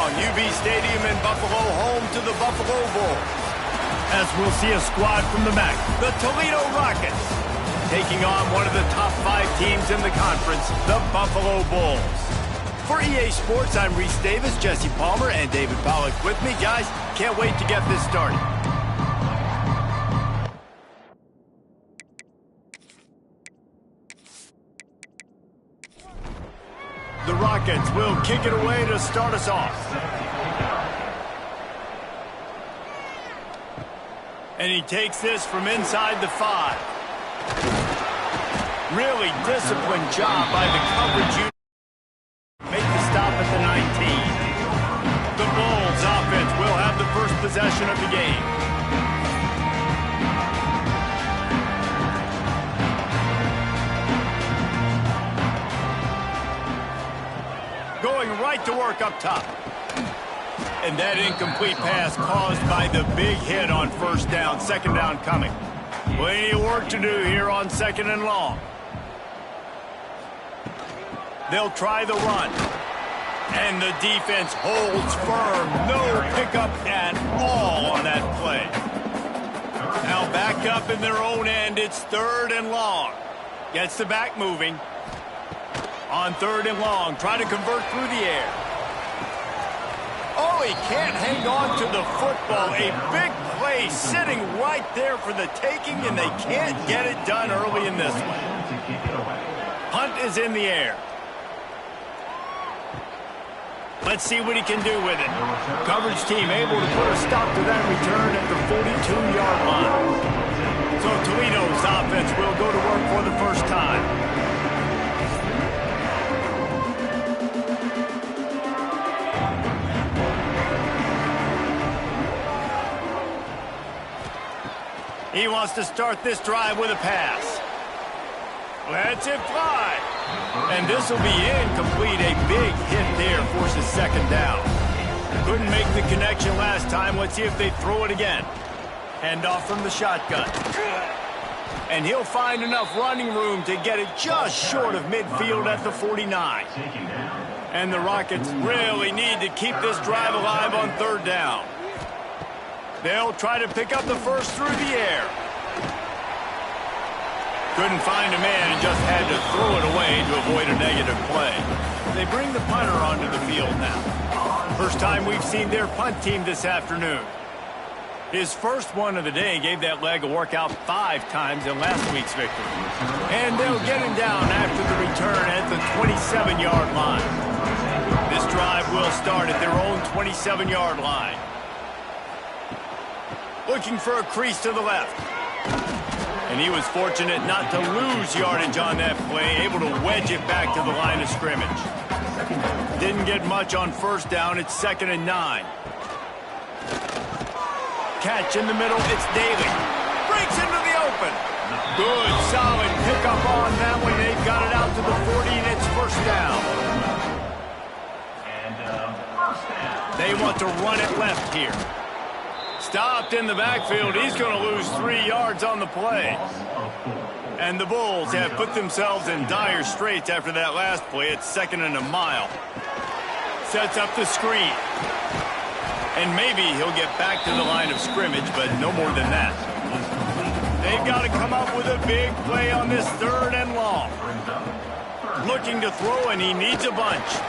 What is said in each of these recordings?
long. UB Stadium in Buffalo, home to the Buffalo Bulls. As we'll see a squad from the back, the Toledo Rockets, taking on one of the top 5 teams in the conference, the Buffalo Bulls. For EA Sports, I'm Reese Davis, Jesse Palmer, and David Pollack with me. Guys, can't wait to get this started. The Rockets will kick it away to start us off. And he takes this from inside the 5. Really disciplined job by the coverage unit. Make the stop at the 19. The Bulls offense will have the first possession of the game. Going right to work up top. And that incomplete pass caused by the big hit on first down. Second down coming. Plenty of work to do here on 2nd and long. They'll try the run. And the defense holds firm. No pickup at all on that play. Now back up in their own end. It's 3rd and long. Gets the back moving. On 3rd and long, try to convert through the air. Oh, he can't hang on to the football. A big play sitting right there for the taking, and they can't get it done early in this one. Punt is in the air. Let's see what he can do with it. Coverage team able to put a stop to that return at the 42-yard line. So Toledo's offense will go to work for the first time. He wants to start this drive with a pass. Lets it fly. And this will be incomplete. A big hit there forces 2nd down. Couldn't make the connection last time. Let's see if they throw it again. Hand off from the shotgun. And he'll find enough running room to get it just short of midfield at the 49. And the Rockets really need to keep this drive alive on 3rd down. They'll try to pick up the first through the air. Couldn't find a man and just had to throw it away to avoid a negative play. They bring the punter onto the field now. First time we've seen their punt team this afternoon. His first one of the day gave that leg a workout 5 times in last week's victory. And they'll get him down after the return at the 27-yard line. This drive will start at their own 27-yard line. Looking for a crease to the left. And he was fortunate not to lose yardage on that play, able to wedge it back to the line of scrimmage. Didn't get much on first down. It's 2nd and 9. Catch in the middle. It's Daly. Breaks into the open. Good, solid pickup on that one. They've got it out to the 40, and it's first down. They want to run it left here. Stopped in the backfield. He's going to lose 3 yards on the play. And the Bulls have put themselves in dire straits after that last play. It's 2nd and a mile. Sets up the screen. And maybe he'll get back to the line of scrimmage, but no more than that. They've got to come up with a big play on this 3rd and long. Looking to throw, and he needs a bunch.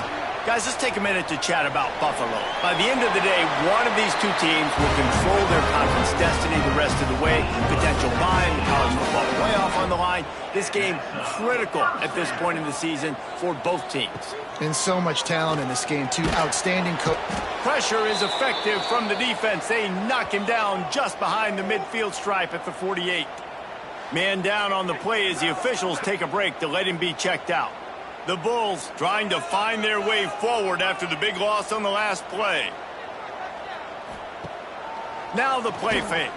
Guys, let's take a minute to chat about Buffalo. By the end of the day, one of these 2 teams will control their conference destiny the rest of the way. Potential bye, the college football playoff on the line. This game critical at this point in the season for both teams. And so much talent in this game, too. Outstanding coach. Pressure is effective from the defense. They knock him down just behind the midfield stripe at the 48. Man down on the play as the officials take a break to let him be checked out. The Bulls trying to find their way forward after the big loss on the last play. Now the play fake.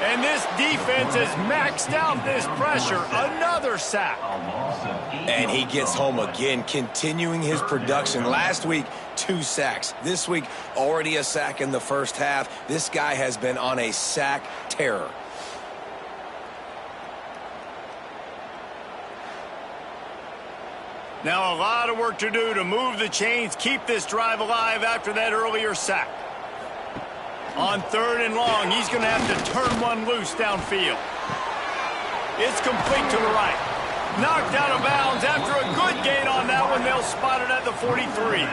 And this defense has maxed out this pressure. Another sack. And he gets home again, continuing his production. Last week, 2 sacks. This week, already a sack in the first half. This guy has been on a sack terror. Now a lot of work to do to move the chains, keep this drive alive after that earlier sack. On 3rd and long, he's going to have to turn one loose downfield. It's complete to the right. Knocked out of bounds after a good gain on that one. They'll spot it at the 43.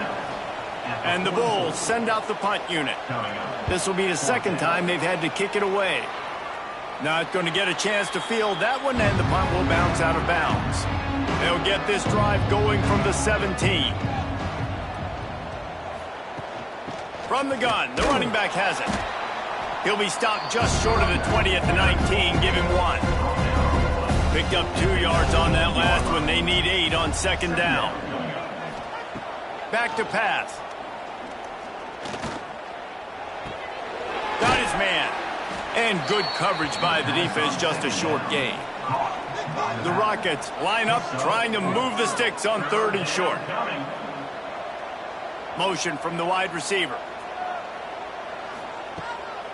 And the Bulls send out the punt unit. This will be the second time they've had to kick it away. Not going to get a chance to field that one, and the punt will bounce out of bounds. They'll get this drive going from the 17. From the gun, the running back has it. He'll be stopped just short of the 20 at the 19. Give him 1. Picked up 2 yards on that last one. They need 8 on 2nd down. Back to pass. Got his man. And good coverage by the defense, just a short gain. The Rockets line up, trying to move the sticks on 3rd and short. Motion from the wide receiver.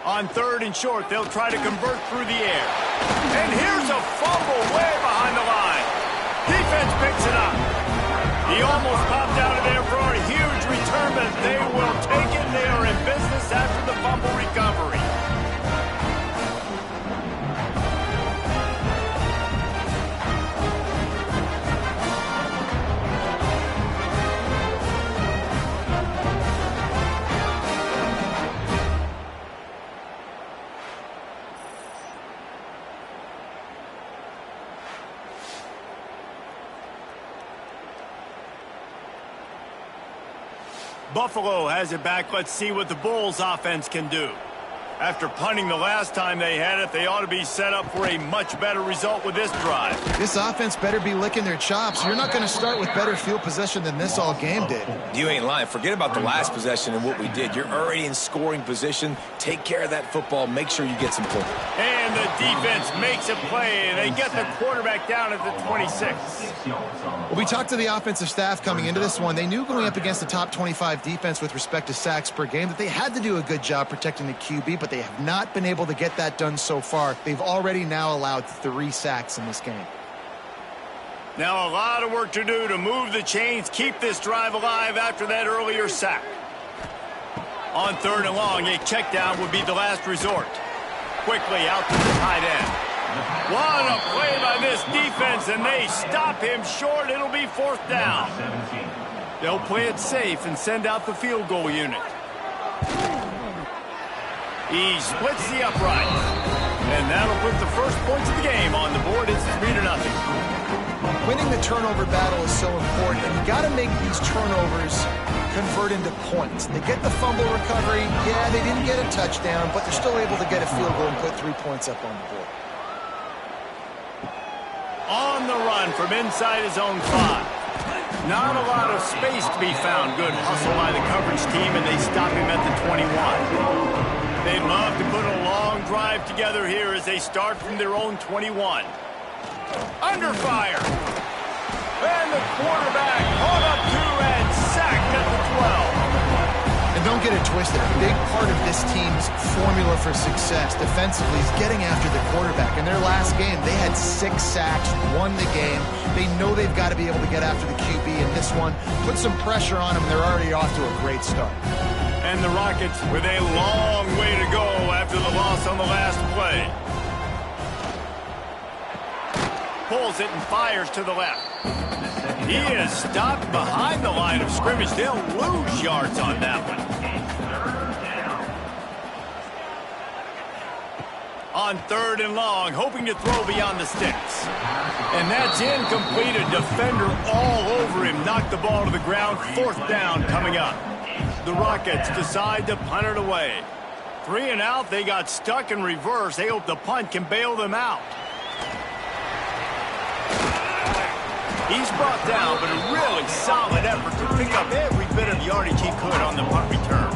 On 3rd and short, they'll try to convert through the air. And here's a fumble way behind the line. Defense picks it up. He almost popped out of there for a huge return, but they will take it. They are in business after the fumble recovery. Buffalo has it back. Let's see what the Bulls offense can do. After punting the last time they had it, they ought to be set up for a much better result with this drive. This offense better be licking their chops. You're not going to start with better field possession than this all game did. You ain't lying. Forget about the last possession and what we did. You're already in scoring position. Take care of that football. Make sure you get some points. And the defense makes a play. They get the quarterback down at the 26. Well, we talked to the offensive staff coming into this one. They knew going up against the top 25 defense with respect to sacks per game that they had to do a good job protecting the QB, but they have not been able to get that done so far. They've already now allowed 3 sacks in this game. Now a lot of work to do to move the chains, keep this drive alive after that earlier sack. On 3rd and long, a check down would be the last resort. Quickly out to the tight end. What a play by this defense, and they stop him short. It'll be 4th down. They'll play it safe and send out the field goal unit. He splits the upright. And that'll put the first points of the game on the board. It's 3-0. Winning the turnover battle is so important, and you got to make these turnovers convert into points. They get the fumble recovery. Yeah, they didn't get a touchdown, but they're still able to get a field goal and put 3 points up on the board. On the run from inside his own 5. Not a lot of space to be found. Good hustle by the coverage team, and they stop him at the 21. They'd love to put a long drive together here as they start from their own 21. Under fire. And the quarterback caught up 2 and sacked at the 12. And don't get it twisted. A big part of this team's formula for success defensively is getting after the quarterback. In their last game, they had 6 sacks, won the game. They know they've got to be able to get after the QB in this one. Put some pressure on them, and they're already off to a great start. And the Rockets with a long way to go after the loss on the last play. Pulls it and fires to the left. He is stopped behind the line of scrimmage. They'll lose yards on that one. On 3rd and long, hoping to throw beyond the sticks. And that's incomplete. A defender all over him. Knocked the ball to the ground. 4th down coming up. The Rockets decide to punt it away. 3 and out. They got stuck in reverse. They hope the punt can bail them out. He's brought down, but a really solid effort to pick up every bit of yardage he could on the punt return.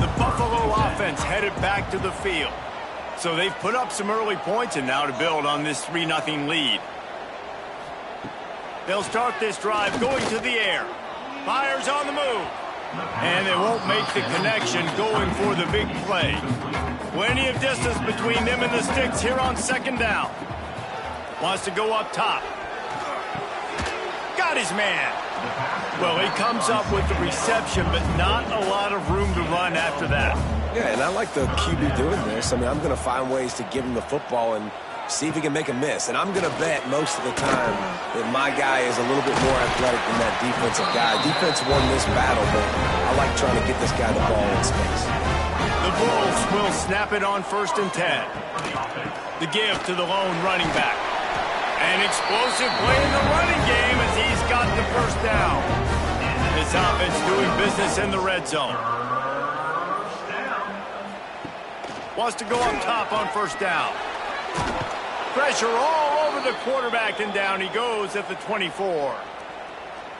The Buffalo offense headed back to the field. So they've put up some early points, and now to build on this 3-0 lead. They'll start this drive going to the air. Fires on the move. And they won't make the connection going for the big play. Plenty of distance between them and the sticks here on 2nd down. Wants to go up top. got his man. Well, he comes up with the reception, but not a lot of room to run after that. Yeah, and I like the QB doing this. I mean, I'm going to find ways to give him the football and see if he can make a miss. And I'm going to bet most of the time that my guy is a little bit more athletic than that defensive guy. Defense won this battle, but I like trying to get this guy the ball in space. The Bulls will snap it on 1st and 10. The give to the lone running back. An explosive play in the running game as he's got the first down. This offense doing business in the red zone. Wants to go up top on 1st down. Pressure all over the quarterback, and down he goes at the 24.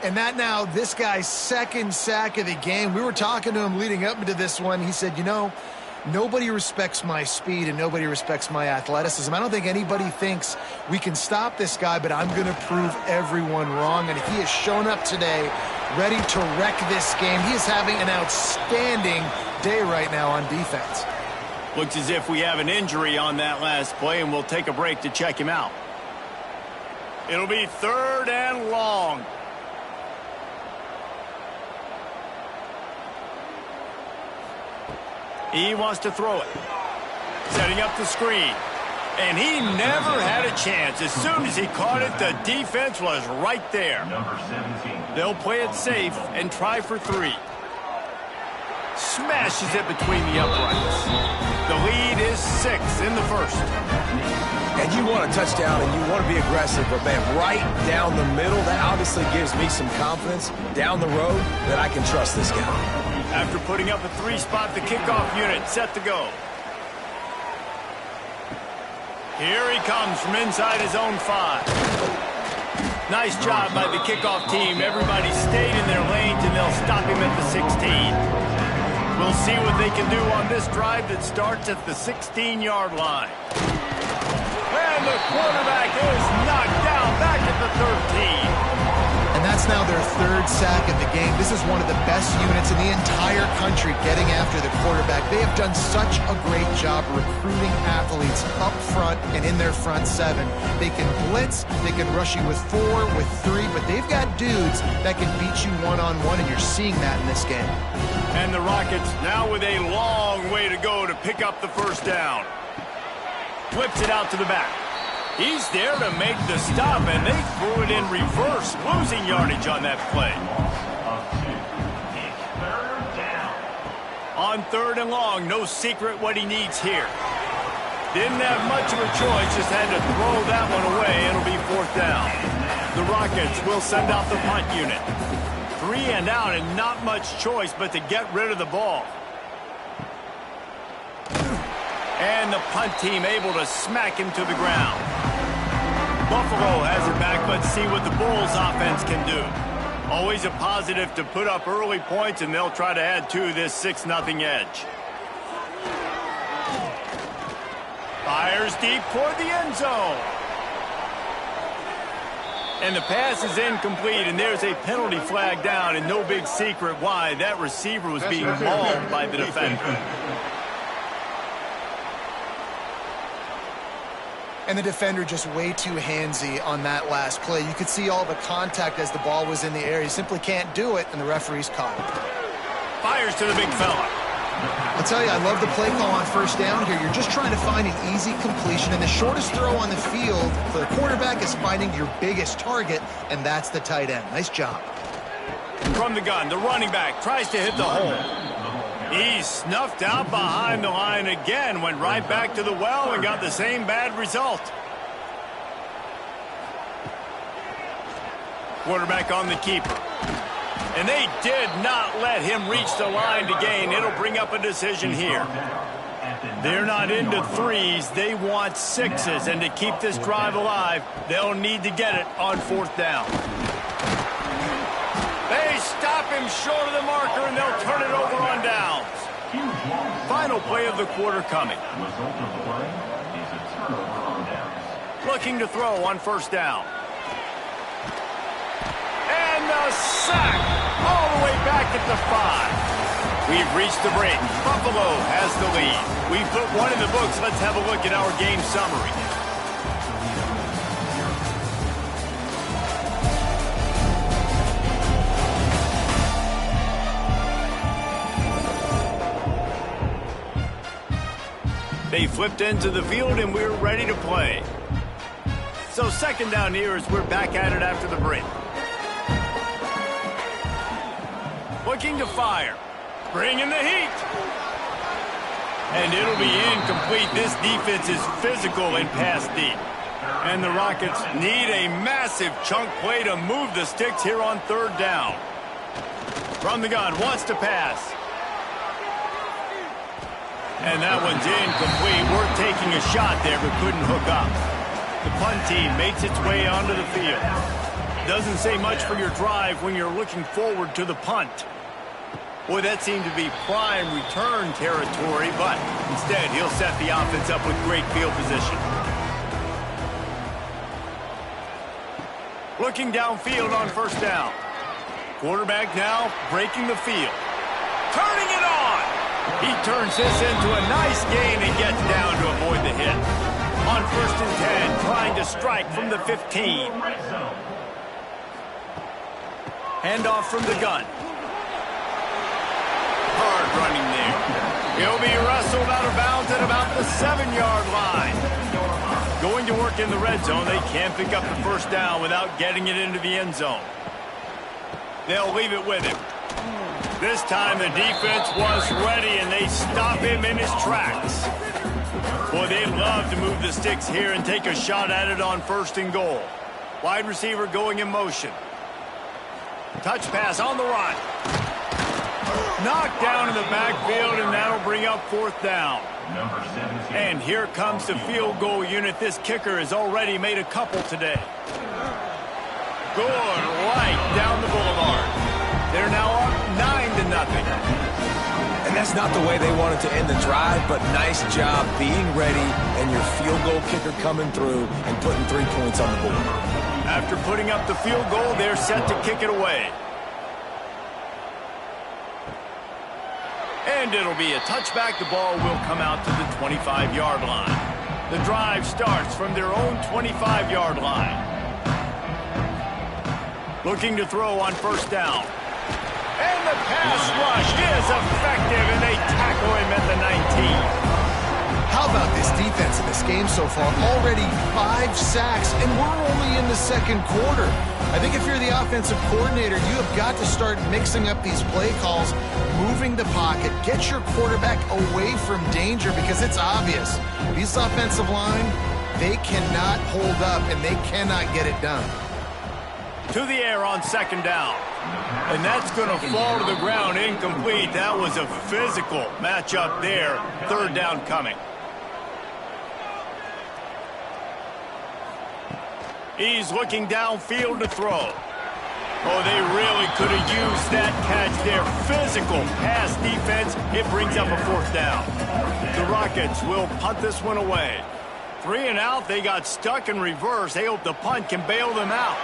And that now, this guy's 2nd sack of the game. We were talking to him leading up into this one. He said, you know, nobody respects my speed and nobody respects my athleticism. I don't think anybody thinks we can stop this guy, but I'm going to prove everyone wrong. And he has shown up today ready to wreck this game. He is having an outstanding day right now on defense. Looks as if we have an injury on that last play, and we'll take a break to check him out. It'll be 3rd and long. He wants to throw it. Setting up the screen. And he never had a chance. As soon as he caught it, the defense was right there. They'll play it safe and try for 3. Smashes it between the uprights. The lead is 6 in the 1st. And you want a touchdown and you want to be aggressive, but man, right down the middle, that obviously gives me some confidence down the road that I can trust this guy. After putting up a 3-spot, the kickoff unit set to go. Here he comes from inside his own 5. Nice job by the kickoff team. Everybody stayed in their lanes, and they'll stop him at the 16. We'll see what they can do on this drive that starts at the 16-yard line. And the quarterback is knocked down back at the 13. And that's now their 3rd sack of the game. This is one of the best units in the entire country getting after the quarterback. They have done such a great job recruiting athletes up front and in their front 7. They can blitz, they can rush you with 4, with 3, but they've got dudes that can beat you one-on-one, and you're seeing that in this game. And the Rockets now with a long way to go to pick up the 1st down. Flips it out to the back. He's there to make the stop, and they threw it in reverse, losing yardage on that play. On 3rd and long, no secret what he needs here. Didn't have much of a choice, just had to throw that one away. It'll be 4th down. The Rockets will send out the punt unit. 3 and out, and not much choice but to get rid of the ball. And the punt team able to smack him to the ground. Buffalo has it back. Let's see what the Bulls offense can do. Always a positive to put up early points, and they'll try to add to this 6-0 edge. Fires deep toward the end zone. And the pass is incomplete, and there's a penalty flag down, and no big secret why. That receiver was being mauled by the defender. And the defender just way too handsy on that last play. You could see all the contact as the ball was in the air. He simply can't do it, and the referee's caught it. Fires to the big fella. I'll tell you, I love the play call on 1st down here. You're just trying to find an easy completion, and the shortest throw on the field for the quarterback is finding your biggest target, and that's the tight end. Nice job. From the gun, the running back tries to hit the hole. He's snuffed out behind the line again, went right back to the well and got the same bad result. Quarterback on the keeper. And they did not let him reach the line to gain. It'll bring up a decision here. They're not into 3s. They want 6s. And to keep this drive alive, they'll need to get it on 4th down. They stop him short of the marker, and they'll turn it over on downs. Final play of the quarter coming. Looking to throw on 1st down. And a sack all the way back at the 5. We've reached the break. Buffalo has the lead. We've put one in the books. Let's have a look at our game summary. flipped into the field, and we're ready to play. So second down here as we're back at it after the break. Looking to fire. Bringing the heat. And it'll be incomplete. This defense is physical and pass deep. And the Rockets need a massive chunk play to move the sticks here on third down. From the gun, wants to pass. And that one's incomplete. We're taking a shot there, but couldn't hook up. The punt team makes its way onto the field. Doesn't say much for your drive when you're looking forward to the punt. Boy, that seemed to be prime return territory, but instead he'll set the offense up with great field position. Looking downfield on first down. Quarterback now breaking the field. Turning it on! He turns this into a nice gain and gets down to avoid the hit. On first and 10, trying to strike from the 15. Handoff from the gun. Hard running there. He'll be wrestled out of bounds at about the 7-yard line. Going to work in the red zone. They can't pick up the first down without getting it into the end zone. They'll leave it with him. This time the defense was ready and they stop him in his tracks. Boy, they'd love to move the sticks here and take a shot at it on first and goal. Wide receiver going in motion. Touch pass on the run. Knocked down in the backfield, and that'll bring up fourth down. And here comes the field goal unit. This kicker has already made a couple today. Good right down the boulevard. They're now up 9-0. And that's not the way they wanted to end the drive, but nice job being ready and your field goal kicker coming through and putting 3 points on the board. After putting up the field goal, they're set to kick it away. And it'll be a touchback. The ball will come out to the 25-yard line. The drive starts from their own 25-yard line. Looking to throw on first down. And the pass rush is effective, and they tackle him at the 19. How about this defense in this game so far? Already 5 sacks, and we're only in the second quarter. I think if you're the offensive coordinator, you have got to start mixing up these play calls, moving the pocket, get your quarterback away from danger, because it's obvious. These offensive line, they cannot hold up, and they cannot get it done. To the air on second down. And that's going to fall to the ground incomplete. That was a physical matchup there. Third down coming. He's looking downfield to throw. Oh, they really could have used that catch there. Physical pass defense. It brings up a fourth down. The Rockets will punt this one away. 3 and out. They got stuck in reverse. They hope the punt can bail them out.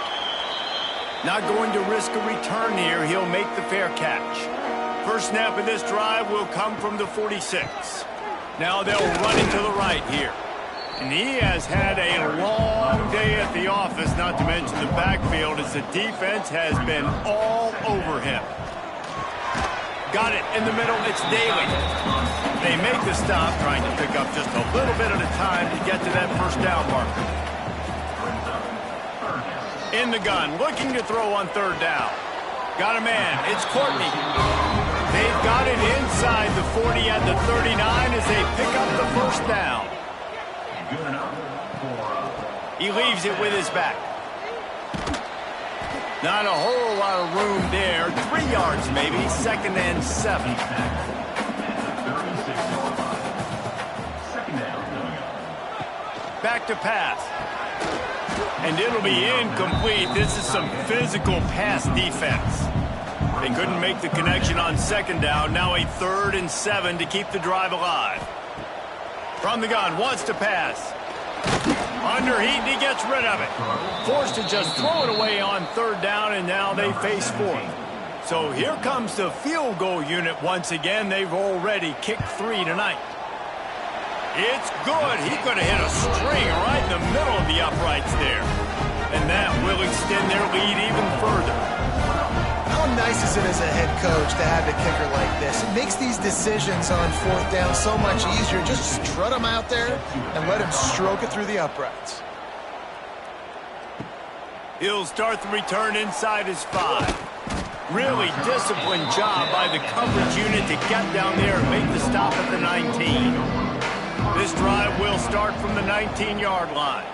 Not going to risk a return here. He'll make the fair catch. First snap of this drive will come from the 46. Now they'll run it to the right here. And he has had a long day at the office, not to mention the backfield, as the defense has been all over him. Got it in the middle. It's Daly. They make the stop, trying to pick up just a little bit at a time to get to that first down marker. In the gun, looking to throw on third down. Got a man. It's Courtney. They've got it inside the 40 at the 39 as they pick up the first down. He leaves it with his back. Not a whole lot of room there. 3 yards maybe. 2nd and 7. Back to pass. And it'll be incomplete. This is some physical pass defense. They couldn't make the connection on second down. Now a 3rd and 7 to keep the drive alive. From the gun, wants to pass. Under heat, and he gets rid of it. Forced to just throw it away on third down, and now they face fourth. So here comes the field goal unit once again. They've already kicked 3 tonight. It's good. He could have hit a string right in the middle of the uprights there. And that will extend their lead even further. I How nice is it as a head coach to have a kicker like this? It makes these decisions on fourth down so much easier. Just strut him out there and let him stroke it through the uprights. He'll start the return inside his 5. Really disciplined job by the coverage unit to get down there and make the stop at the 19. This drive will start from the 19-yard line.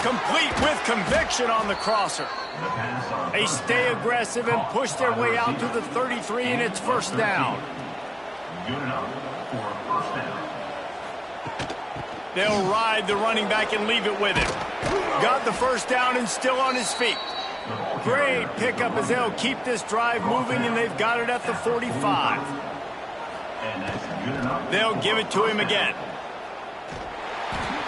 Complete with conviction on the crosser. They stay aggressive and push their way out to the 33, and it's first down. Good enough for a first down. They'll ride the running back and leave it with him. Got the first down and still on his feet. Great pickup as they'll keep this drive moving, and they've got it at the 45. They'll give it to him again.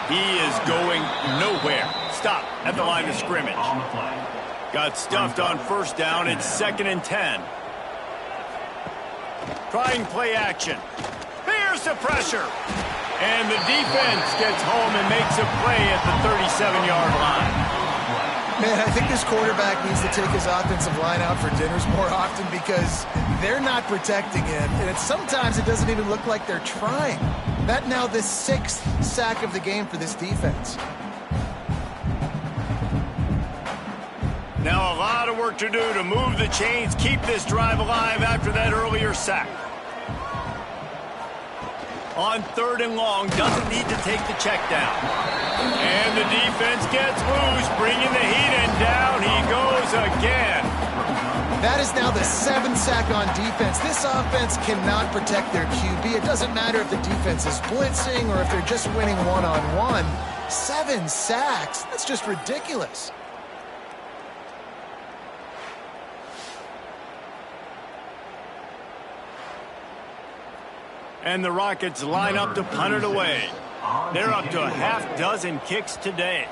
He is going nowhere. Stop at the line of scrimmage. Got stuffed on first down. It's 2nd and 10. Trying play action. Here's the pressure. And the defense gets home and makes a play at the 37-yard line. Man, I think this quarterback needs to take his offensive line out for dinners more often because they're not protecting him. And sometimes it doesn't even look like they're trying. That now the 6th sack of the game for this defense. Now a lot of work to do to move the chains, keep this drive alive after that earlier sack. On 3rd and long, doesn't need to take the check down. And the defense gets loose, bringing the heat, and down he goes again. That is now the 7th sack on defense. This offense cannot protect their QB. It doesn't matter if the defense is blitzing or if they're just winning one-on-one. 7 sacks, that's just ridiculous. And the Rockets line up to punt it away. They're up to a half-dozen kicks today.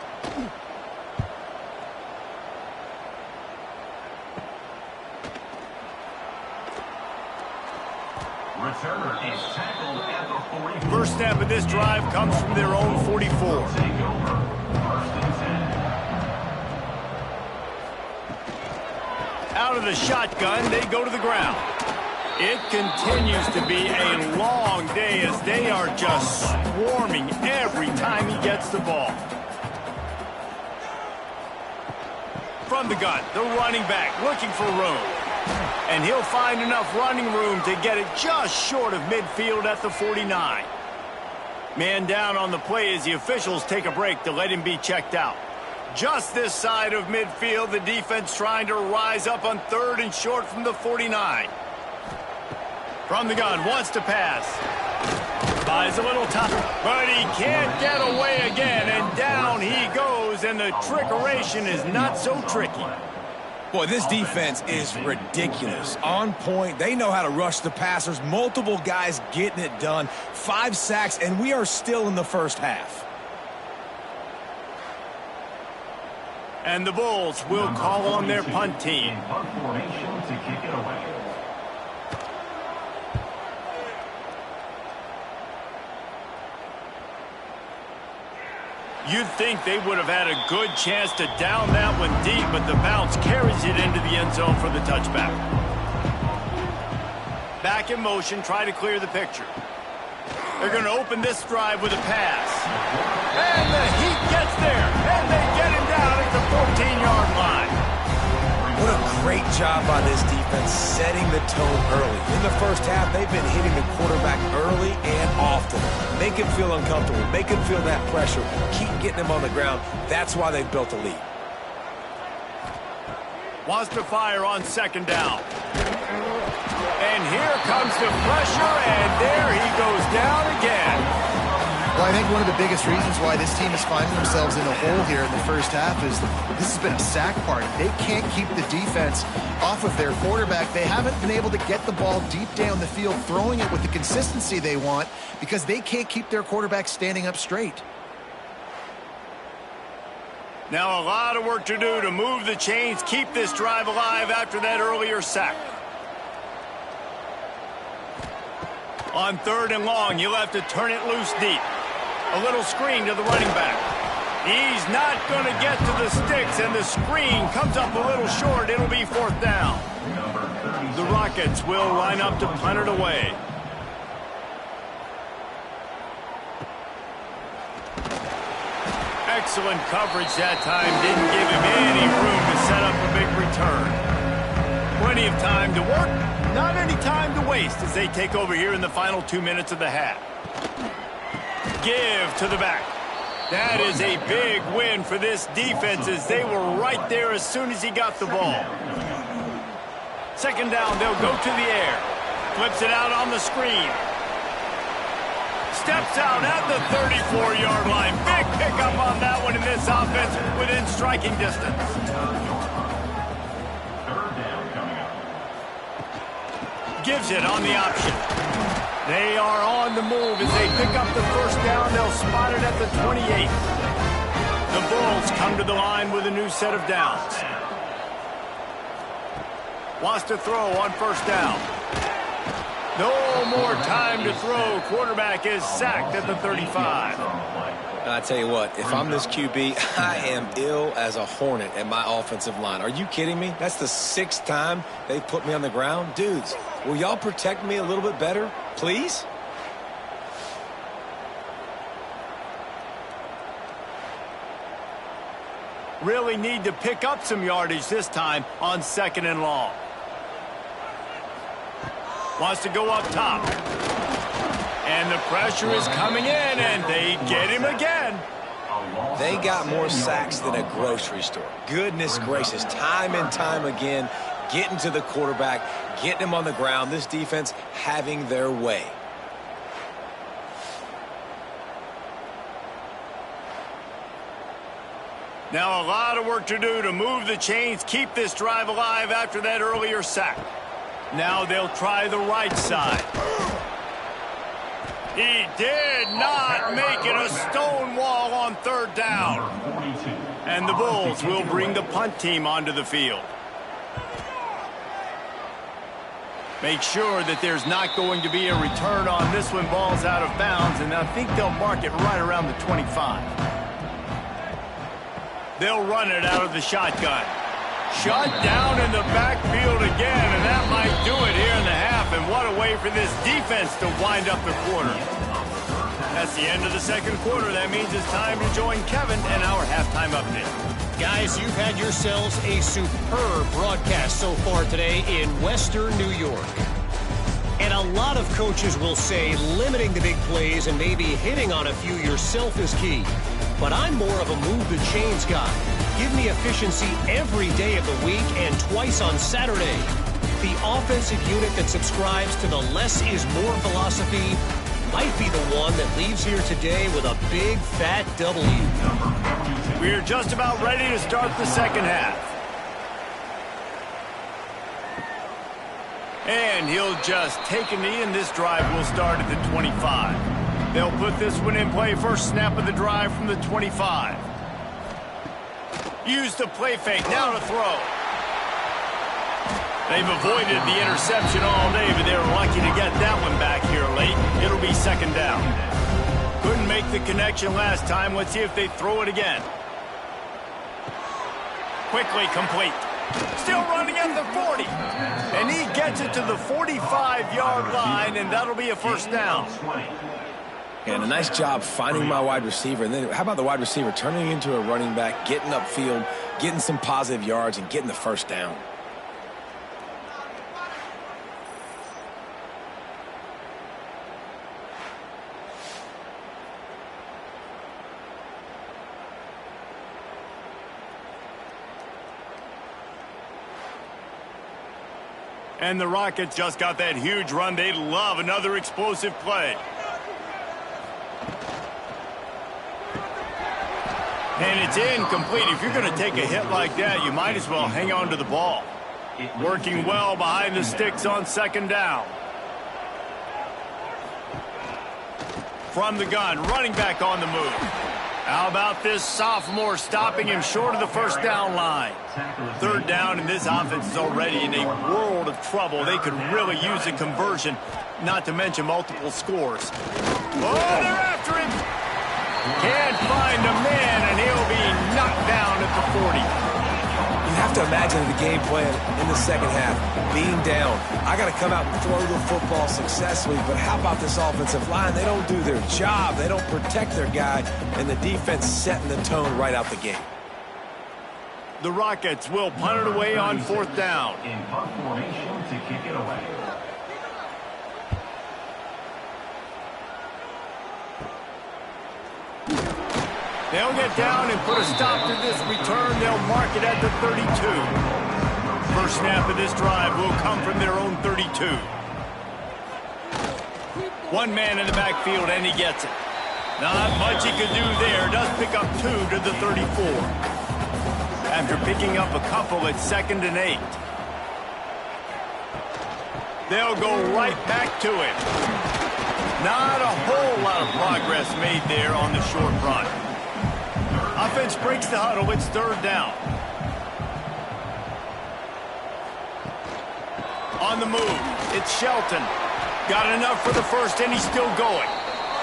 Returner is tackled at the 40. First snap of this drive comes from their own 44. Out of the shotgun, they go to the ground. It continues to be a long day as they are just swarming every time he gets the ball. From the gun, the running back looking for room. And he'll find enough running room to get it just short of midfield at the 49. Man down on the play as the officials take a break to let him be checked out. Just this side of midfield, the defense trying to rise up on 3rd and short from the 49. From the gun, wants to pass. Buys a little time, but he can't get away again, and down he goes, and the trickeration is not so tricky. Boy, this defense is ridiculous. On point, they know how to rush the passers, multiple guys getting it done. 5 sacks, and we are still in the first half. And the Bulls will call on their punt team. Punt formation to kick it away. You'd think they would have had a good chance to down that one deep, but the bounce carries it into the end zone for the touchback. Back in motion, try to clear the picture. They're going to open this drive with a pass. And the Heat gets there, and they get him down at the 14-yard line. What a great job by this defense setting the tone early. In the first half, they've been hitting the quarterback early and often. Make him feel uncomfortable. Make him feel that pressure. Keep getting him on the ground. That's why they've built a lead. Wants to fire on 2nd down. And here comes the pressure, and there he goes down again. Well, I think one of the biggest reasons why this team is finding themselves in the hole here in the first half is this has been a sack party. They can't keep the defense off of their quarterback. They haven't been able to get the ball deep down the field, throwing it with the consistency they want because they can't keep their quarterback standing up straight. Now a lot of work to do to move the chains, keep this drive alive after that earlier sack. On 3rd and long, you'll have to turn it loose deep. A little screen to the running back. He's not going to get to the sticks, and the screen comes up a little short. It'll be 4th down. The Rockets will line up to punt it away. Excellent coverage that time. Didn't give him any room to set up a big return. Plenty of time to work. Not any time to waste as they take over here in the final 2 minutes of the half. Give to the back. That is a big win for this defense as they were right there as soon as he got the ball. 2nd down, they'll go to the air. Flips it out on the screen. Steps out at the 34-yard line. Big pickup on that one in this offense within striking distance. Gives it on the option. They are on the move as they pick up the 1st down. They'll spot it at the 28. The Bulls come to the line with a new set of downs. Wants to throw on 1st down. No more time to throw. Quarterback is sacked at the 35. I tell you what, if I'm this QB, I am ill as a hornet at my offensive line. Are you kidding me? That's the 6th time they've put me on the ground. Dudes, will y'all protect me a little bit better, please? Really need to pick up some yardage this time on 2nd and long. Wants to go up top. And the pressure is coming in, and they get him again. They got more sacks than a grocery store. Goodness gracious, time and time again, getting to the quarterback, getting him on the ground. This defense having their way. Now a lot of work to do to move the chains, keep this drive alive after that earlier sack. Now they'll try the right side. He did not make it a stone wall on 3rd down. And the Bulls will bring the punt team onto the field. Make sure that there's not going to be a return on this when ball's out of bounds, and I think they'll mark it right around the 25. They'll run it out of the shotgun. Shut down in the backfield again, and that might do it here in the half. And what a way for this defense to wind up the quarter. That's the end of the 2nd quarter. That means it's time to join Kevin and our halftime update. Guys, you've had yourselves a superb broadcast so far today in Western New York. And a lot of coaches will say limiting the big plays and maybe hitting on a few yourself is key. But I'm more of a move the chains guy. Give me efficiency every day of the week and twice on Saturday. The offensive unit that subscribes to the less is more philosophy might be the one that leaves here today with a big fat W. We're just about ready to start the 2nd half. And he'll just take a knee, and this drive will start at the 25. They'll put this one in play. First snap of the drive from the 25. Use the play fake. Now to throw. They've avoided the interception all day, but they were lucky to get that one back here late. It'll be 2nd down. Couldn't make the connection last time. Let's see if they throw it again. Quickly complete. Still running at the 40. And he gets it to the 45-yard line, and that'll be a 1st down. And a nice job finding my wide receiver. And then how about the wide receiver turning into a running back, getting upfield, getting some positive yards, and getting the 1st down. And the Rockets just got that huge run. They love another explosive play. And it's incomplete. If you're going to take a hit like that, you might as well hang on to the ball. Working well behind the sticks on 2nd down. From the gun, running back on the move. How about this sophomore stopping him short of the 1st down line? 3rd down, and this offense is already in a world of trouble. They could really use a conversion, not to mention multiple scores. Oh, they're after him. Can't find a man, and he'll to imagine the game plan in the second half. Being down, I got to come out and throw the football successfully, but how about this offensive line? They don't do their job. They don't protect their guy, and the defense setting the tone right out the gate. The Rockets will punt it away on 4th down. In punt formation to kick it away. They'll get down and put a stop to this return. They'll mark it at the 32. First snap of this drive will come from their own 32. One man in the backfield, and he gets it. Not much he could do there. Does pick up 2 to the 34. After picking up a couple at 2nd and 8. They'll go right back to it. Not a whole lot of progress made there on the short run. Offense breaks the huddle. It's 3rd down. On the move, it's Shelton. Got enough for the first, and he's still going.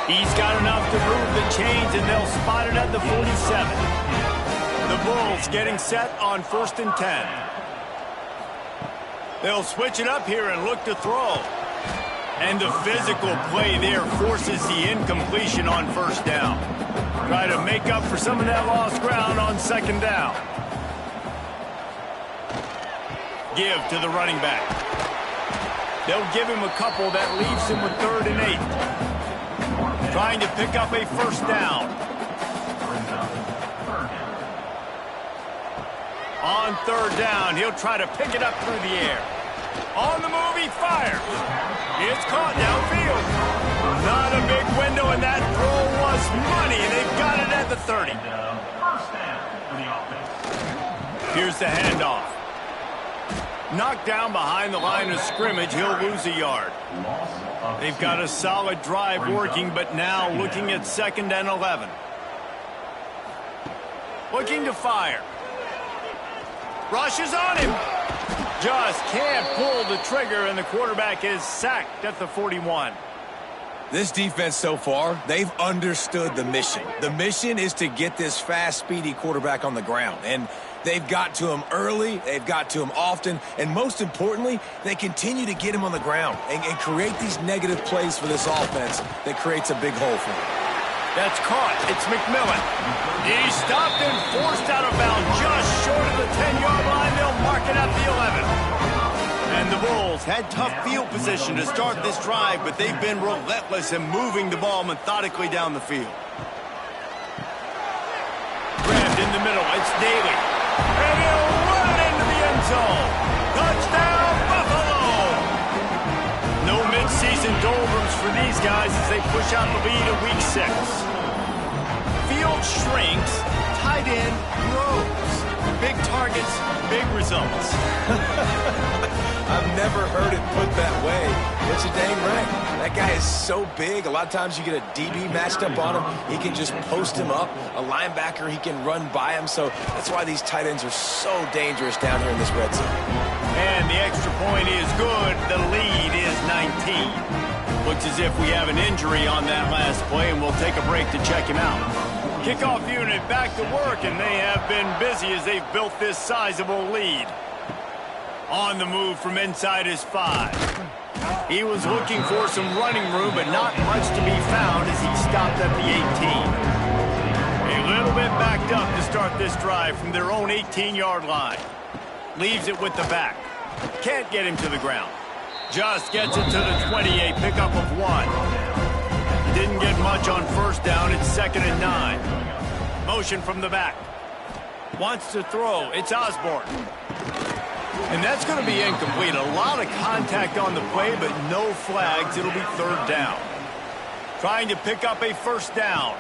He's got enough to move the chains, and they'll spot it at the 47. The Bulls getting set on 1st and 10. They'll switch it up here and look to throw. And the physical play there forces the incompletion on 1st down. Try to make up for some of that lost ground on 2nd down. Give to the running back. They'll give him a couple that leaves him with 3rd and 8. Trying to pick up a 1st down. On 3rd down, he'll try to pick it up through the air. On the move, he fires. It's caught downfield. Not a big window, and that throw was money. They've got it at the 30. First down for the offense. Here's the handoff. Knocked down behind the line of scrimmage, he'll lose a yard. They've got a solid drive working, but now looking at 2nd and 11. Looking to fire. Rushes on him. Just can't pull the trigger, and the quarterback is sacked at the 41. This defense so far, they've understood the mission. The mission is to get this fast, speedy quarterback on the ground. And they've got to him early, they've got to him often, and most importantly, they continue to get him on the ground and create these negative plays for this offense that creates a big hole for them. That's caught. It's McMillan. He's stopped and forced out of bounds just short of the 10-yard line. They'll mark it at the 11. And the Bulls had tough field position to start this drive, but they've been relentless in moving the ball methodically down the field. Grabbed in the middle. It's Daly. And he'll run it into the end zone. Touchdown, Buffalo! No mid-season doldrums for these guys as they push out the lead in Week 6. Field shrinks, tight end grows. Big targets, big results. I've never heard it put that way, but you're dang right. That guy is so big. A lot of times you get a DB matched up on him. He can just post him up. A linebacker, he can run by him. So that's why these tight ends are so dangerous down here in this red zone. And the extra point is good. The lead is 19. Looks as if we have an injury on that last play, and we'll take a break to check him out. Kickoff unit back to work, and they have been busy as they've built this sizable lead. On the move from inside his 5. He was looking for some running room, but not much to be found as he stopped at the 18. A little bit backed up to start this drive from their own 18-yard line. Leaves it with the back. Can't get him to the ground. Just gets it to the 28, pickup of 1. Didn't get much on 1st down. It's 2nd and 9. Motion from the back. Wants to throw. It's Osborne. And that's going to be incomplete. A lot of contact on the play, but no flags. It'll be 3rd down. Trying to pick up a 1st down.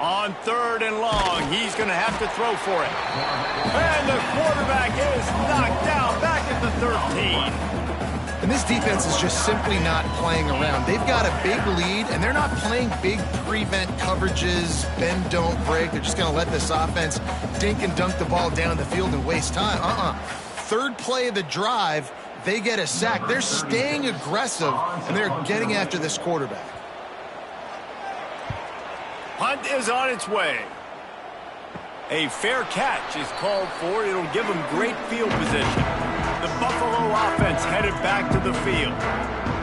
On 3rd and long, he's going to have to throw for it. And the quarterback is knocked down back at the 13. And this defense is just simply not playing around. They've got a big lead, and they're not playing big prevent coverages, bend, don't break. They're just going to let this offense dink and dunk the ball down the field and waste time. 3rd play of the drive, they get a sack. They're staying aggressive, and they're getting after this quarterback. Punt is on its way. A fair catch is called for. It'll give them great field position. The Buffalo offense headed back to the field.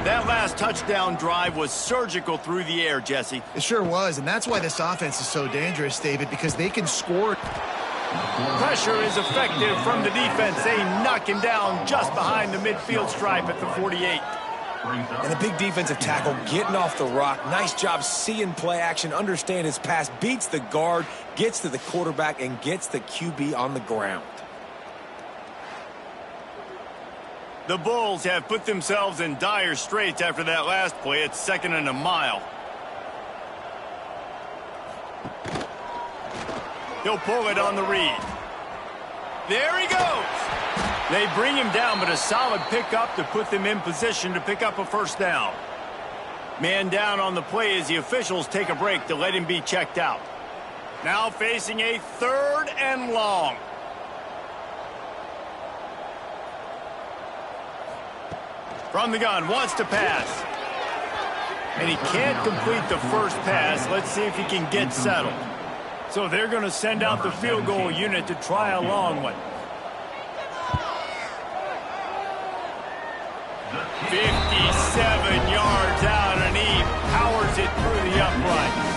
That last touchdown drive was surgical through the air, Jesse. It sure was, and that's why this offense is so dangerous, David, because they can score. Pressure is effective from the defense. They knock him down just behind the midfield stripe at the 48. And a big defensive tackle getting off the rock. Nice job seeing play action, understand his pass, beats the guard, gets to the quarterback, and gets the QB on the ground. The Bulls have put themselves in dire straits after that last play. It's 2nd and a mile. He'll pull it on the read. There he goes. They bring him down, but a solid pickup to put them in position to pick up a first down. Man down on the play as the officials take a break to let him be checked out. Now facing a 3rd and long. From the gun, wants to pass. And he can't complete the first pass. Let's see if he can get settled. So they're going to send out the field goal unit to try a long one. 57 yards out, and he powers it through the uprights.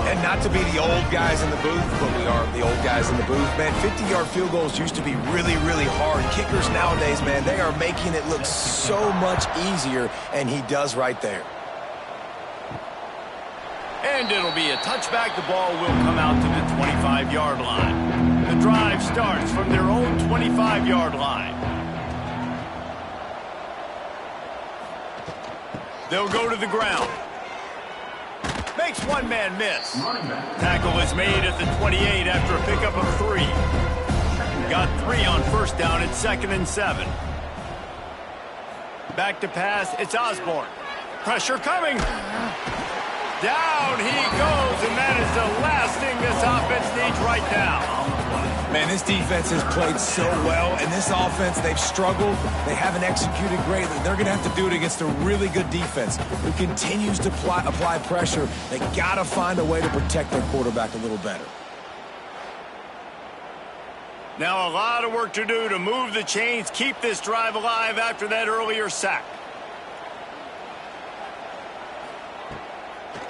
And not to be the old guys in the booth, but we are the old guys in the booth, man. 50-yard field goals used to be really, really hard. Kickers nowadays, man, they are making it look so much easier, and he does right there. And it'll be a touchback. The ball will come out to the 25-yard line. The drive starts from their own 25-yard line. They'll go to the ground. Makes one man miss. Tackle is made at the 28 after a pickup of 3. Got 3 on first down. It's 2nd and 7. Back to pass. It's Osborne. Pressure coming. Down he goes, and that is the last thing this offense needs right now. Man, this defense has played so well, and this offense, they've struggled. They haven't executed greatly. They're going to have to do it against a really good defense who continues to apply pressure. They got to find a way to protect their quarterback a little better. Now a lot of work to do to move the chains, keep this drive alive after that earlier sack.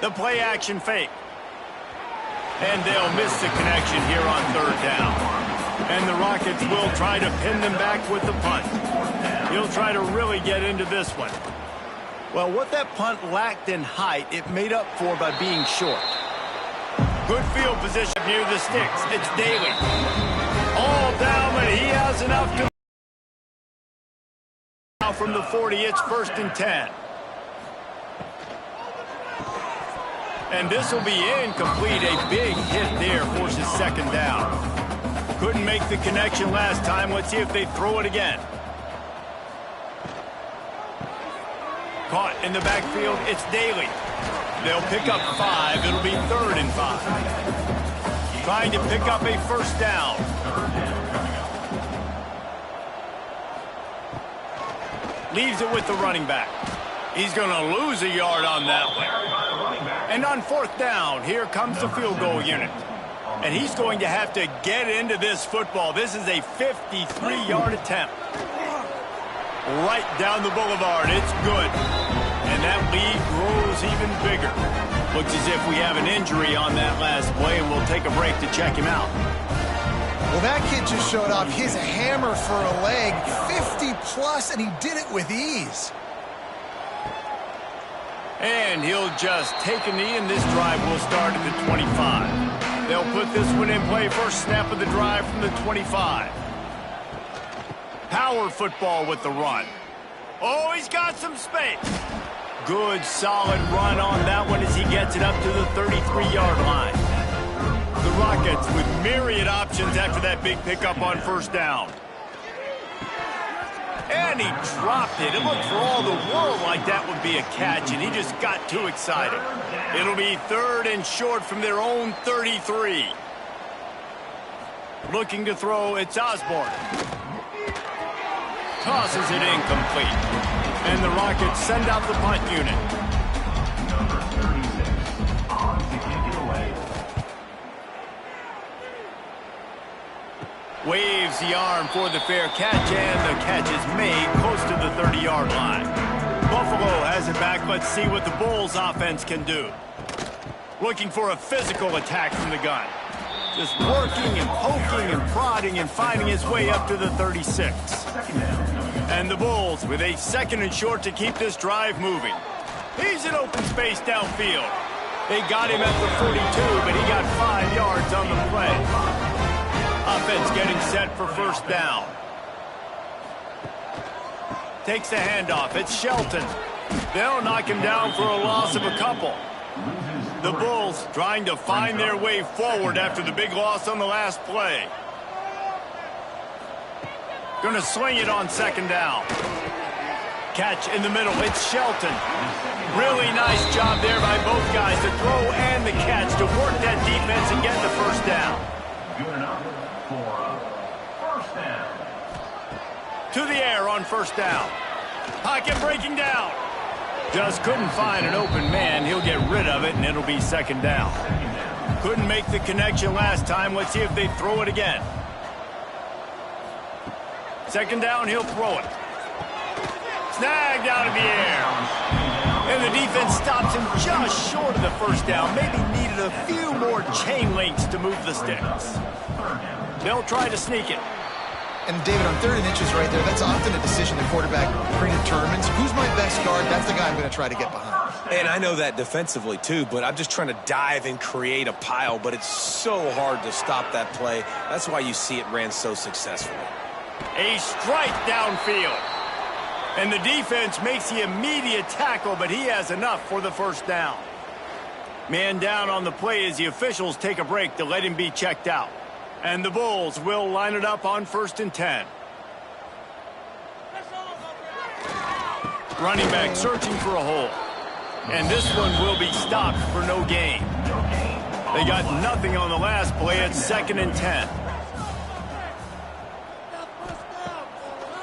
The play action fake. And they'll miss the connection here on 3rd down. And the Rockets will try to pin them back with the punt. He'll try to really get into this one. Well, what that punt lacked in height, it made up for by being short. Good field position near the sticks. It's Daly. All down, but he has enough to... Now from the 40, it's 1st and 10. And this will be incomplete. A big hit there forces 2nd down. Couldn't make the connection last time. Let's see if they throw it again. Caught in the backfield. It's Daly. They'll pick up 5. It'll be 3rd and 5. Trying to pick up a first down. Leaves it with the running back. He's going to lose a yard on that one. And on 4th down, here comes the field goal unit. And he's going to have to get into this football. This is a 53-yard attempt. Right down the boulevard. It's good. And that lead grows even bigger. Looks as if we have an injury on that last play, and we'll take a break to check him out. Well, that kid just showed off his hammer for a leg, 50-plus, and he did it with ease. And he'll just take a knee, and this drive will start at the 25. They'll put this one in play. First snap of the drive from the 25. Power football with the run. Oh, he's got some space. Good, solid run on that one as he gets it up to the 33-yard line. The Rockets with myriad options after that big pickup on first down. And he dropped it. It looked for all the world like that would be a catch, and he just got too excited. It'll be 3rd and short from their own 33. Looking to throw, it's Osborne. Tosses it incomplete. And the Rockets send out the punt unit. Waves the arm for the fair catch, and the catch is made close to the 30-yard line. Buffalo has it back. Let's see what the Bulls offense can do. Looking for a physical attack from the gun. Just working and poking and prodding and finding his way up to the 36. And the Bulls with a 2nd and short to keep this drive moving. He's in open space downfield. They got him at the 42, but he got 5 yards on the play. Offense getting set for first down. Takes the handoff. It's Shelton. They'll knock him down for a loss of a couple. The Bulls trying to find their way forward after the big loss on the last play. Gonna swing it on 2nd down. Catch in the middle. It's Shelton. Really nice job there by both guys to throw and the catch to work that defense and get the first down. Good enough for first down. To the air on first down. Pocket breaking down. Just couldn't find an open man. He'll get rid of it, and it'll be 2nd down. Couldn't make the connection last time. Let's see if they throw it again. 2nd down, he'll throw it. Snagged out of the air. And the defense stops him just short of the first down. Maybe needed a few more chain links to move the sticks. They'll try to sneak it. And David, on 3rd and inches right there, that's often a decision the quarterback predetermines. Who's my best guard? That's the guy I'm going to try to get behind. And I know that defensively, too, but I'm just trying to dive and create a pile, but it's so hard to stop that play. That's why you see it ran so successfully. A strike downfield. And the defense makes the immediate tackle, but he has enough for the first down. Man down on the play as the officials take a break to let him be checked out. And the Bulls will line it up on 1st and 10. Running back searching for a hole. And this one will be stopped for no gain. They got nothing on the last play at 2nd and 10.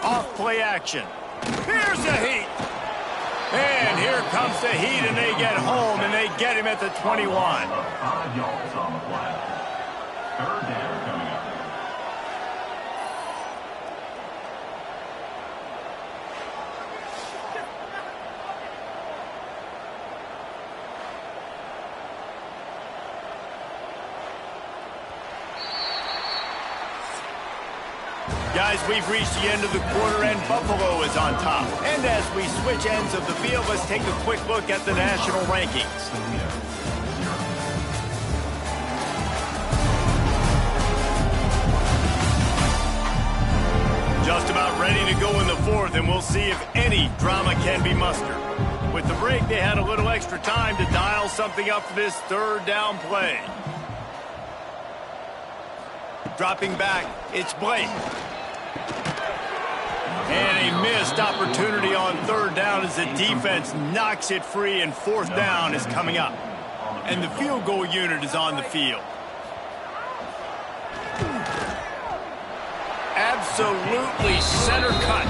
Off play action. Here's the heat. And here comes the heat, and they get home, and they get him at the 21. 5 yards on the play. 3rd down coming up. Guys, we've reached the end of the quarter, and Buffalo is on top. And as we switch ends of the field, let's take a quick look at the national rankings. Just about ready to go in the 4th, and we'll see if any drama can be mustered. With the break, they had a little extra time to dial something up for this 3rd down play. Dropping back, it's Blake. And a missed opportunity on 3rd down as the defense knocks it free, and 4th down is coming up. And the field goal unit is on the field. Absolutely center cut.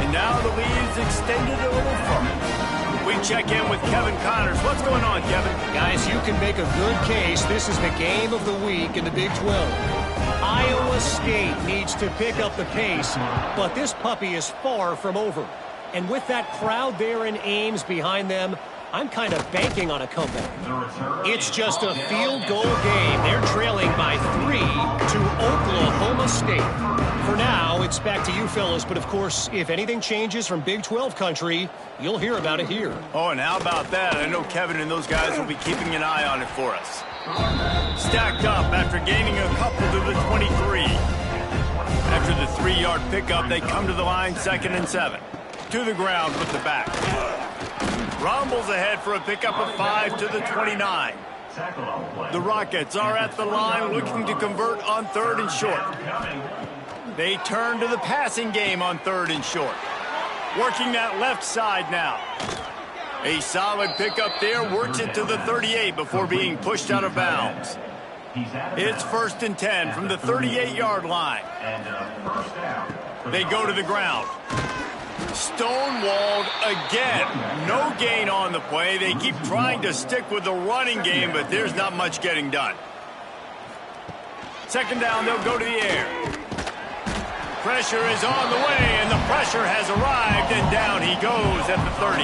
And now the lead is extended a little further. We check in with Kevin Connors. What's going on, Kevin? Guys, you can make a good case. This is the game of the week in the Big 12. Iowa State needs to pick up the pace, but this puppy is far from over. And with that crowd there in Ames behind them, I'm kind of banking on a comeback. It's just a field goal game. They're trailing by 3 to Oklahoma State. For now, it's back to you fellas, but of course, if anything changes from Big 12 country, you'll hear about it here. Oh, and how about that? I know Kevin and those guys will be keeping an eye on it for us. Stacked up after gaining a couple to the 23. After the 3-yard pickup, they come to the line 2nd and 7. To the ground with the back. Rumbles ahead for a pickup of 5 to the 29. The Rockets are at the line looking to convert on 3rd and short. They turn to the passing game on 3rd and short. Working that left side now. A solid pickup there, works it to the 38 before being pushed out of bounds. It's 1st and 10 from the 38-yard line. They go to the ground. Stonewalled again. No gain on the play. They keep trying to stick with the running game, but there's not much getting done. 2nd down, they'll go to the air. Pressure is on the way, and the pressure has arrived, and down he goes at the 30.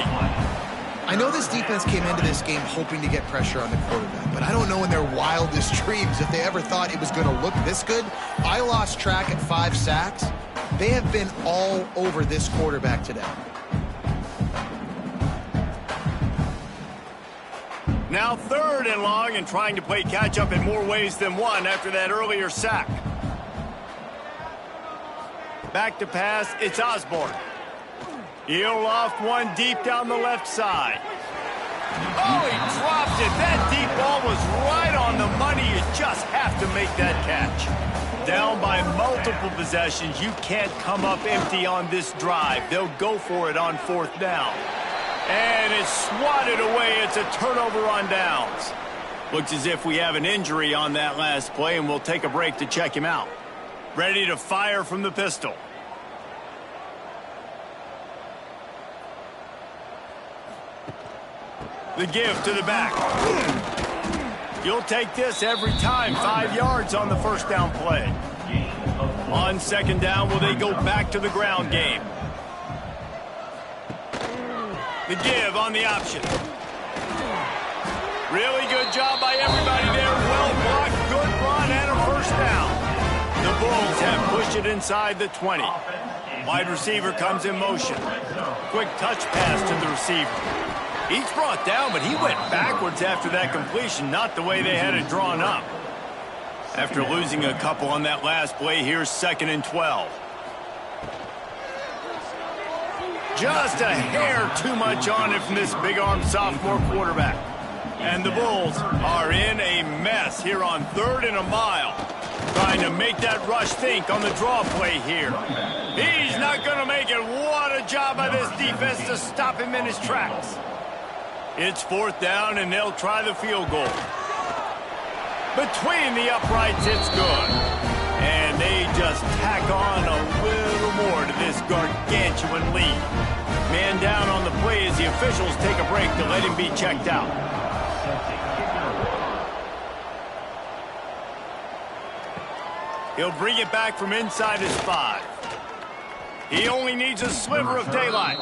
I know this defense came into this game hoping to get pressure on the quarterback, but I don't know in their wildest dreams if they ever thought it was going to look this good. I lost track at 5 sacks. They have been all over this quarterback today. Now 3rd and long, and trying to play catch-up in more ways than one after that earlier sack. Back to pass, it's Osborne. He'll loft one deep down the left side. Oh, he dropped it. That deep ball was right on the money. You just have to make that catch. Down by multiple possessions, you can't come up empty on this drive. They'll go for it on 4th down. And it's swatted away. It's a turnover on downs. Looks as if we have an injury on that last play, and we'll take a break to check him out. Ready to fire from the pistol. The give to the back. You'll take this every time. 5 yards on the 1st down play. On 2nd down, will they go back to the ground game? The give on the option. Really good job by everybody there. Well blocked, good run, and a 1st down. The Bulls have pushed it inside the 20. Wide receiver comes in motion. Quick touch pass to the receiver. He's brought down, but he went backwards after that completion, not the way they had it drawn up. After losing a couple on that last play, here's 2nd and 12. Just a hair too much on it from this big-armed sophomore quarterback. And the Bulls are in a mess here on 3rd and a mile. Trying to make that rush think on the draw play here. He's not going to make it. What a job by this defense to stop him in his tracks. It's 4th down, and they'll try the field goal. Between the uprights, it's good. And they just tack on a little more to this gargantuan lead. Man down on the play as the officials take a break to let him be checked out. He'll bring it back from inside his 5. He only needs a sliver of daylight.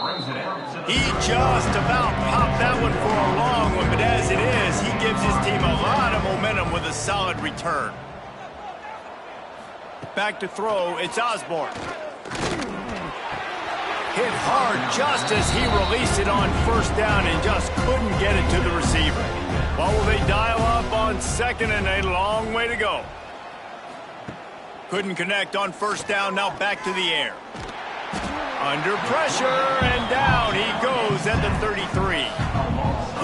He just about popped that one for a long one, but as it is, he gives his team a lot of momentum with a solid return. Back to throw, it's Osborne. Hit hard just as he released it on 1st down and just couldn't get it to the receiver. Well, will they dial up on 2nd and a long way to go? Couldn't connect on 1st down, now back to the air. Under pressure, and down he goes at the 33.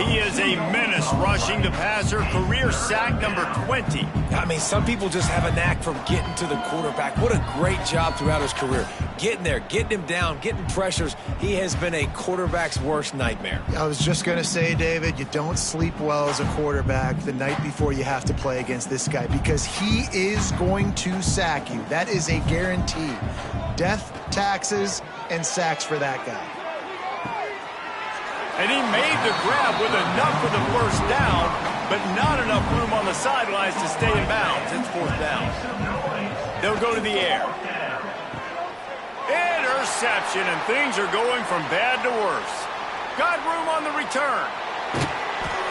He is a menace rushing the passer, career sack number 20. I mean, some people just have a knack for getting to the quarterback. What a great job throughout his career. Getting there, getting him down, getting pressures. He has been a quarterback's worst nightmare. I was just going to say, David, you don't sleep well as a quarterback the night before you have to play against this guy because he is going to sack you. That is a guarantee. Death, taxes, and sacks for that guy. And he made the grab with enough for the 1st down, but not enough room on the sidelines to stay in bounds. It's 4th down. They'll go to the air. Interception, and things are going from bad to worse. Got room on the return.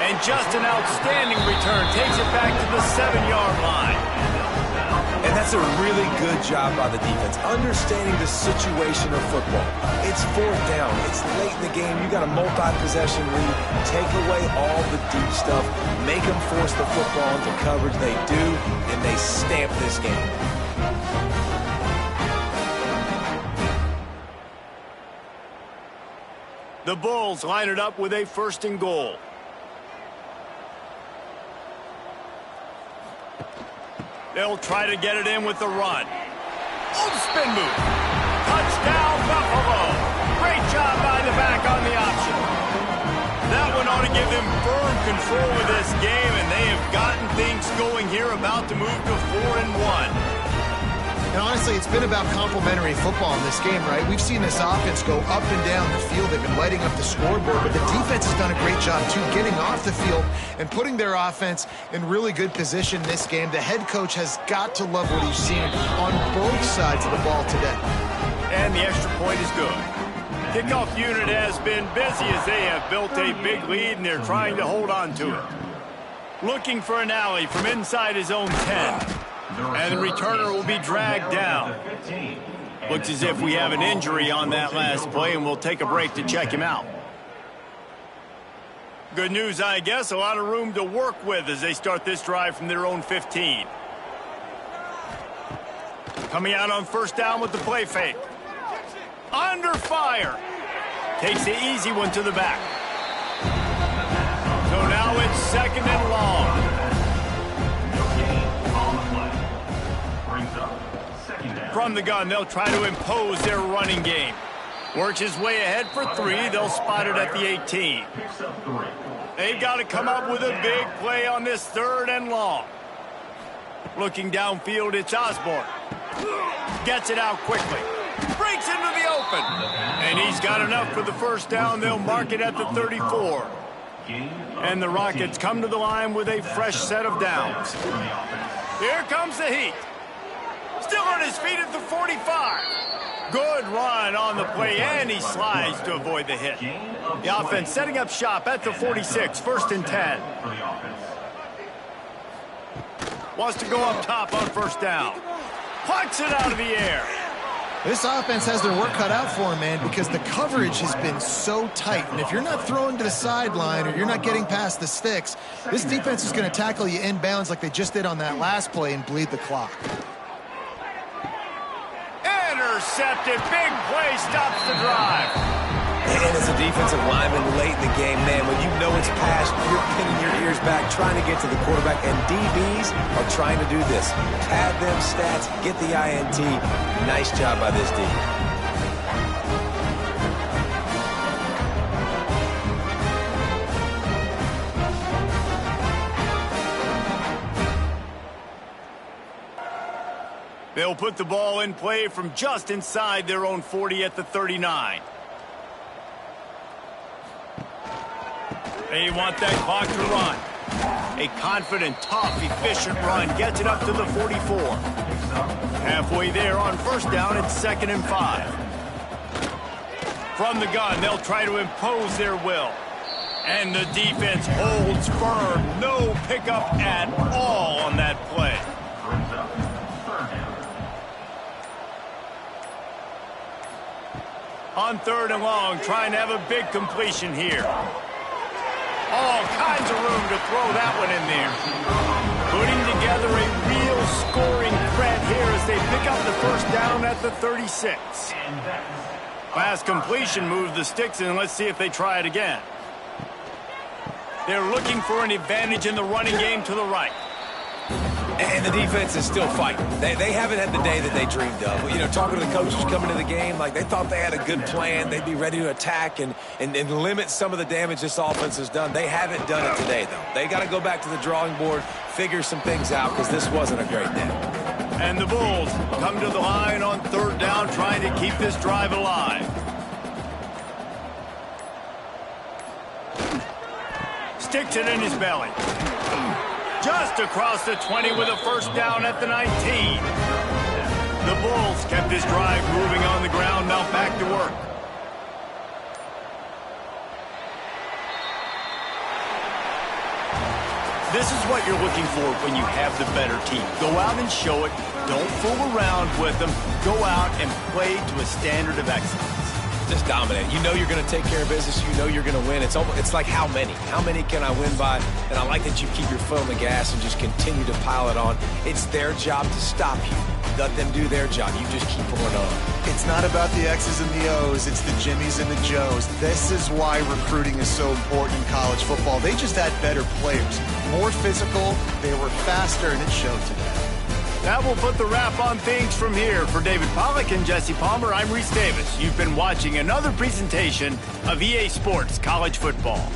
And just an outstanding return. Takes it back to the 7-yard line. And that's a really good job by the defense, understanding the situation of football. It's 4th down. It's late in the game. You got a multi-possession lead. Take away all the deep stuff. Make them force the football into coverage. They do, and they stamp this game. The Bulls line it up with a 1st and goal. They'll try to get it in with the run. Oh, spin move. Touchdown, Buffalo. Great job by the back on the option. That one ought to give them firm control of this game, and they have gotten things going here, about to move to 4-1. honestly, it's been about complementary football in this game, right? We've seen this offense go up and down the field. They've been lighting up the scoreboard, but the defense has done a great job, too, getting off the field and putting their offense in really good position in this game. The head coach has got to love what he's seen on both sides of the ball today. And the extra point is good. Kickoff unit has been busy as they have built a big lead, and they're trying to hold on to it. Looking for an alley from inside his own 10. And the returner will be dragged down. Looks as if we have an injury on that last play, and we'll take a break to check him out. Good news, I guess. A lot of room to work with as they start this drive from their own 15. Coming out on first down with the play fake. Under fire. Takes the easy one to the back. So now it's second and long. From the gun, they'll try to impose their running game. Works his way ahead for 3. They'll spot it at the 18. They've got to come up with a big play on this third and long. Looking downfield, it's Osborne. Gets it out quickly. Breaks into the open. And he's got enough for the first down. They'll mark it at the 34. And the Rockets come to the line with a fresh set of downs. Here comes the heat. Still on his feet at the 45. Good run on the play, and he slides to avoid the hit. The offense setting up shop at the 46, first and 10. Wants to go up top on first down. Plucks it out of the air. This offense has their work cut out for them, man, because the coverage has been so tight. And if you're not throwing to the sideline or you're not getting past the sticks, this defense is going to tackle you inbounds like they just did on that last play and bleed the clock. Intercepted. Big play stops the drive. And as a defensive lineman late in the game, man, when you know it's past, you're pinning your ears back, trying to get to the quarterback, and DBs are trying to do this. Pad them stats, get the INT. Nice job by this D. They'll put the ball in play from just inside their own 40 at the 39. They want that clock to run. A confident, tough, efficient run gets it up to the 44. Halfway there on first down, it's second and 5. From the gun, they'll try to impose their will. And the defense holds firm. No pickup at all on that play. On third and long, trying to have a big completion here. All kinds of room to throw that one in there. Putting together a real scoring threat here as they pick up the first down at the 36. Last completion moves the sticks in. Let's see if they try it again. They're looking for an advantage in the running game to the right. And the defense is still fighting. They haven't had the day that they dreamed of. You know, talking to the coaches coming to the game, like they thought they had a good plan. They'd be ready to attack and limit some of the damage this offense has done. They haven't done it today, though. They got to go back to the drawing board, figure some things out, because this wasn't a great day. And the Bulls come to the line on third down, trying to keep this drive alive. Sticks it in his belly. Just across the 20 with a first down at the 19. The Bulls kept this drive moving on the ground, now back to work. This is what you're looking for when you have the better team. Go out and show it. Don't fool around with them. Go out and play to a standard of excellence. Just dominate. You know you're going to take care of business. You know you're going to win. It's like how many? How many can I win by? And I like that you keep your foot on the gas and just continue to pile it on. It's their job to stop you. Let them do their job. You just keep going on. It's not about the X's and the O's. It's the Jimmies and the Joes. This is why recruiting is so important in college football. They just had better players. More physical. They were faster, and it showed today. That will put the wrap on things from here. For David Pollack and Jesse Palmer, I'm Reese Davis. You've been watching another presentation of EA Sports College Football.